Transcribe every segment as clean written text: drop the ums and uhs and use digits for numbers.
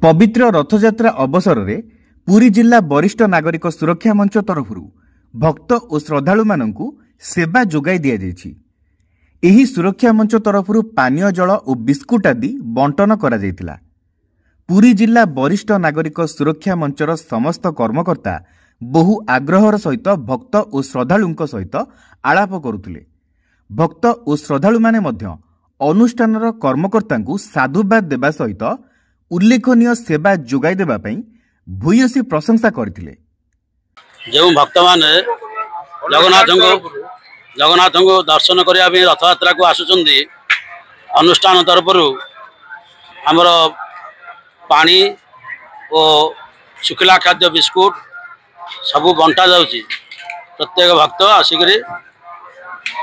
पवित्र रथयात्रा अवसर में पुरी जिला वरिष्ठ नागरिक सुरक्षा मंच तरफ भक्त और श्रद्धालु मानू सेवा जोगाई दि जाइछि। एही सुरक्षा मंच तरफ पानीय जल और बिस्कुट आदि बंटन करा जायतिला। पुरी जिला वरिष्ठ नागरिक सुरक्षा मंचर समस्त कर्मकर्ता बहु आग्रहर सहित भक्त और श्रद्धालुंक सहित आलाप करुथिले। भक्त और श्रद्धालु माने मध्य अनुष्ठानर कर्मकर्तांकु साधुवाद देबा सहित उल्लेखनीय सेवा जोगाई देबा पई भूयसी प्रशंसा करथिले। जो भक्त माने जगन्नाथ को दर्शन करने रथ यात्रा को आसुचंदी अनुष्ठान तरफ आमर पानी और शुखला खाद्य बिस्कुट सबू बंटा जाउची। प्रत्येक भक्त आसिक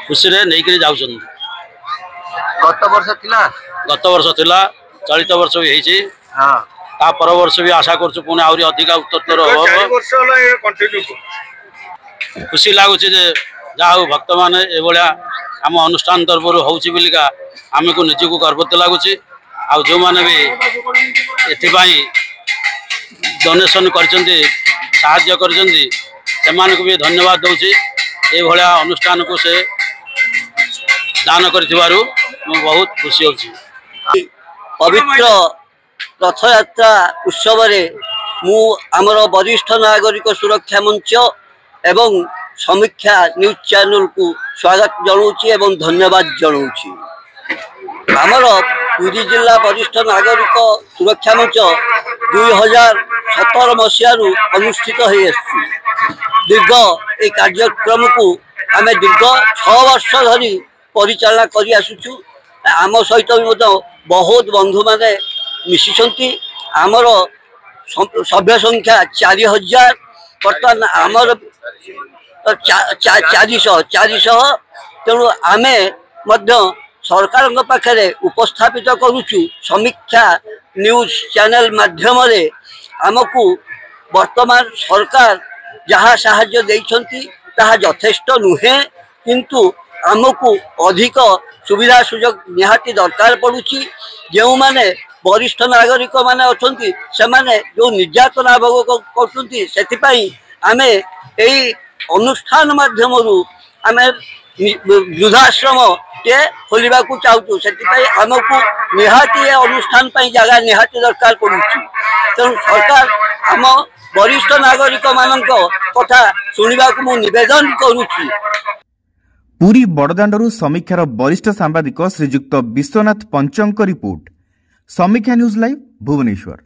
खुशी नहीं जाउचंदी। गत वर्ष थिला चलित वर्ष भी होइछि। ता पर वर्ष भी आशा करछु पुणे आउरी अधिक उत्तर खुशी लगुच जहाँ भक्त मैंने ये आम अनुष्ठान तरफ होची बोलिका आमको निजको गर्व लगुच। आ जो मैंने भी एथिपाई डोनेशन करचंदी साहाय्य करचंदी सेमानकु भी धन्यवाद दउची। ए भलिया अनुष्ठान को से दान करथिबारु मैं बहुत खुशी होची। पवित्र रथ यात्रा उत्सव रे मु आमर वरिष्ठ नागरिक सुरक्षा मंच एवं समीक्षा न्यूज चैनल को स्वागत जनाऊँगी एवं धन्यवाद जनाऊँगी। आमर पुरी जिला वरिष्ठ नागरिक सुरक्षा मंच 2017 मसीह अनुष्ठित हो दीर्घ ये कार्यक्रम को आम दीर्घ 6 वर्ष धरी परिचालना कर आसुचु। आम सहित भी बहुत बंधु माने मिशिछंती। आमर सभ्य संख्या 4000 बर्तमान आमर 400 तेणु आमे मध्य सरकार पाखे उपस्थापित करुचु समीक्षा न्यूज चैनल माध्यम रे आमको वर्तमान सरकार जहाँ साहाय्य देइछंती ताहा यथेष्ट नुहे, किंतु आमको अधिक सुविधा सुजोग निहाती दरकार पड़ुची। जो माने वरिष्ठ नागरिक माने अछंती से माने जो निर्यातना भोग करछंती सेथिपाई आमे एई अनुष्ठान माध्यम आम वृद्धाश्रम के खोलने को चाहूँ। से आमको निहाती अनुष्ठान जगह निहाती दरकार पड़ुची। तेणु सरकार आम वरिष्ठ नागरिक मान कथा शुणा को निवेदन करुच्ची। पुरी बड़दाण्डरू समीक्षार वरिष्ठ सांबादिक श्रीजुक्त विश्वनाथ पंचंक रिपोर्ट। समीक्षा न्यूज लाइव भुवनेश्वर।